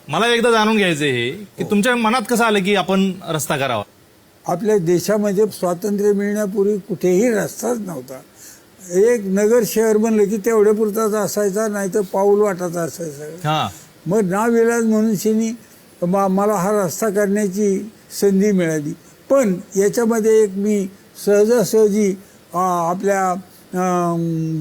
मला एकदा जाणून घ्यायचंय हे की तुमच्या मनात कसं आलं की आपण रस्ता करावा? आपल्या देशामध्ये स्वातंत्र्य मिळण्यापूर्वी कुठेही रस्ताच नव्हता. एक नगर शहर बनलं की तेवढ्या पुरताच असायचा, नाही तर पाऊल वाटाचा असायचा. हा, मग नाविलाज म्हणून शिनी मला हा रस्ता करण्याची संधी मिळाली. पण याच्यामध्ये एक मी सहजासहजी आपल्या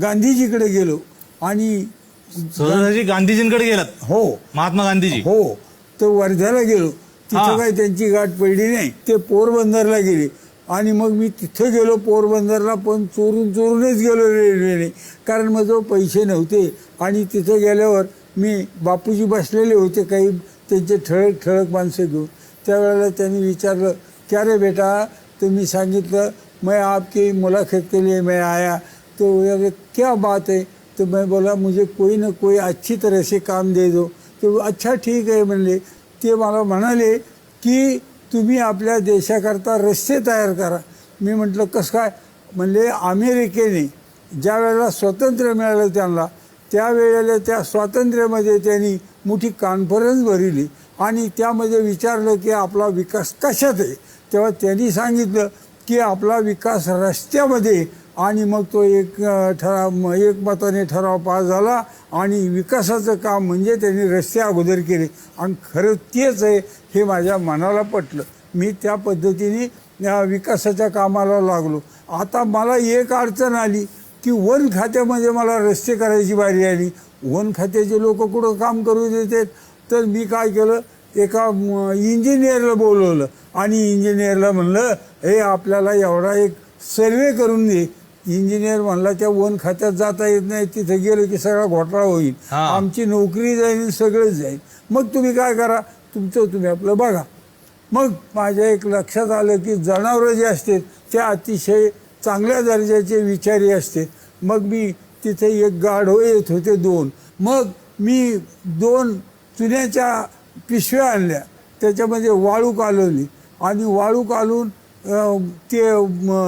गांधीजीकडे गेलो आणि सहजासहजी गांधीजींकडे गेलात? हो महात्मा गांधीजी? हो, तर वर्ध्याला गेलो. तिथं काही त्यांची गाठ पडली नाही. ते पोरबंदरला गेले आणि मग मी तिथं गेलो पोरबंदरला, पण चोरूनच गेलो रेल्वेने, कारण माझं पैसे नव्हते. आणि तिथं गेल्यावर मी बापूजी बसलेले होते काही त्यांचे ठळक माणसं घेऊन. त्यावेळेला त्यांनी विचारलं, क्या रे बेटा? तर मी सांगितलं, मैं आपकी मुलाकात के लिए मैं आया. तो बोला क्या बात है? तो मैं बोला मुझे कोई ना कोई अच्छी तरह से काम दे दो. तो अच्छा ठीक आहे म्हणले. ते मला म्हणाले की तुम्ही आपल्या देशाकरता रस्ते तयार करा. मी म्हटलं कसं काय? म्हणले अमेरिकेने ज्या वेळेला स्वातंत्र्य मिळालं त्यांना, त्यावेळेला त्या स्वातंत्र्यामध्ये त्यांनी मोठी कॉन्फरन्स भरली आणि त्यामध्ये विचारलं की आपला विकास कशात आहे. तेव्हा त्यांनी सांगितलं की आपला विकास रस्त्यामध्ये. आणि मग तो एकमताने ठराव पास झाला आणि विकासाचं काम म्हणजे त्यांनी रस्ते अगोदर केले. आणि खरं तेच आहे हे माझ्या मनाला पटलं. मी त्या पद्धतीने विकासाच्या कामाला लागलो. आता मला एक अडचण आली की वन खात्यामध्ये मला रस्ते करायची बारी आली. वन खात्याचे लोक कुठं काम करू देतात. तर मी काय केलं, एका इंजिनियरला बोलवलं आणि इंजिनियरला म्हणलं, हे आपल्याला एवढा एक सर्वे करून दे. इंजिनियर म्हणला, त्या वन खात्यात जाता येत नाही, तिथे गेलं की सगळा घोटाळा होईल, आमची नोकरी जाईल, सगळंच जाईल. मग तुम्ही काय करा, तुम्ही आपलं बघा. मग माझ्या एक लक्षात आलं की जनावरं जे असतात ते अतिशय चांगल्या दर्जाचे विचारी असते. मग मी तिथे एक गाढव येत होते 2. मग मी 2 चुन्याच्या पिशव्या आणल्या, त्याच्यामध्ये वाळू कालवली आणि वाळू कालून ते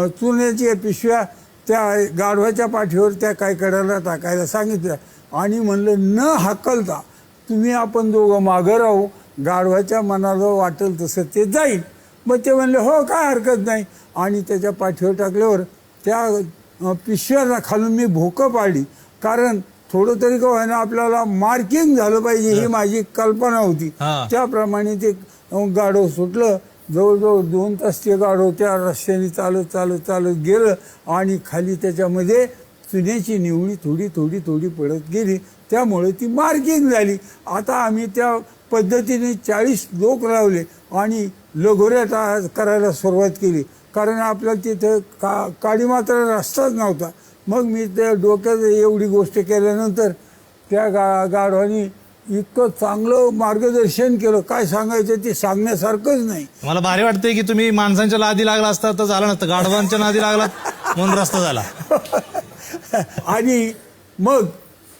चुन्याच्या पिशव्या त्या गाढवाच्या पाठीवर त्या काय करायला टाकायला सांगितलं. आणि म्हणलं न हाकलता तुम्ही आपण दोघं मागं राहू, गाढवाच्या मनाला वाटेल तसं ते जाईल. मग ते म्हणले हो काय हरकत नाही. आणि त्याच्या पाठीवर टाकल्यावर त्या पिशव्याला खालून मी भोकं पाडली, कारण थोडं तरी का व्हायना आपल्याला मार्किंग झालं पाहिजे ही माझी कल्पना होती. त्याप्रमाणे ते गाढव सुटलं. जवळजवळ 2 तास ते गाढव त्या रस्त्याने चालत गेलं आणि खाली त्याच्यामध्ये चुन्याची निवळी थोडी पडत गेली. त्यामुळे ती मार्किंग झाली. आता आम्ही त्या पद्धतीने 40 लोक लावले आणि लगोऱ्या करायला सुरुवात केली, कारण आपल्याला तिथं काडी मात्र रस्ताच नव्हता. मग मी त्या डोक्यात एवढी गोष्ट केल्यानंतर त्या गाढवानी इतकं चांगलं मार्गदर्शन केलं, काय सांगायचं ते सांगण्यासारखंच नाही. मला भारी वाटतंय की तुम्ही माणसांच्या नादी लागला असता तर झालं नसतं, गाढवांच्या नादी लागला म्हणून रस्ता झाला. आणि मग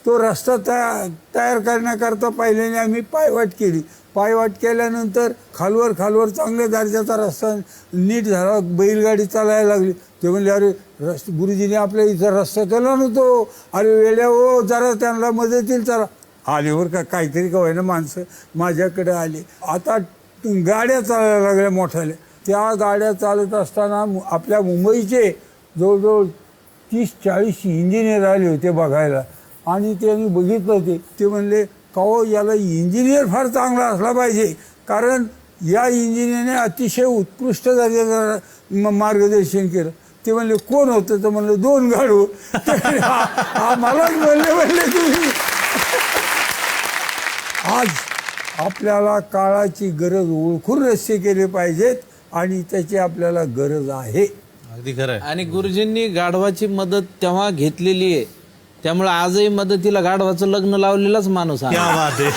तो रस्ता तयार करण्याकरता पहिल्याने आम्ही पायवाट केली. पायवाट केल्यानंतर खालवर चांगल्या दर्जाचा रस्ता नीट झाला, बैलगाडी चालायला लागली. ते म्हणले, अरे गुरुजीने आपल्या इथं रस्ता केला नव्हतो, अरे वेड्या हो, जरा त्यांना मदतीला चला. आल्यावर काहीतरी का होईना माणसं माझ्याकडे आली. आता गाड्या चालायला लागल्या मोठ्याल्या. त्या गाड्या चालत असताना आपल्या मुंबईचे जवळजवळ 30-40 इंजिनियर आले होते बघायला. आणि त्यांनी बघितलं ते म्हणले, का हो याला इंजिनियर फार चांगला असला पाहिजे, कारण या इंजिनियरने अतिशय उत्कृष्ट दर्जाचं मार्गदर्शन केलं. ते म्हणले कोण होतं? तर म्हणलं 2 गाढव. मलाच म्हणले तुम्ही. आज आपल्याला काळाची गरज ओळखून रस्ते केले पाहिजेत आणि त्याची आपल्याला गरज आहे. अगदी खरं. आणि गुरुजींनी गाढवाची मदत तेव्हा घेतलेली आहे, त्यामुळे आजही मदतीला गाढवाचं लग्न लावलेलाच माणूस आहे. क्या बात आहे.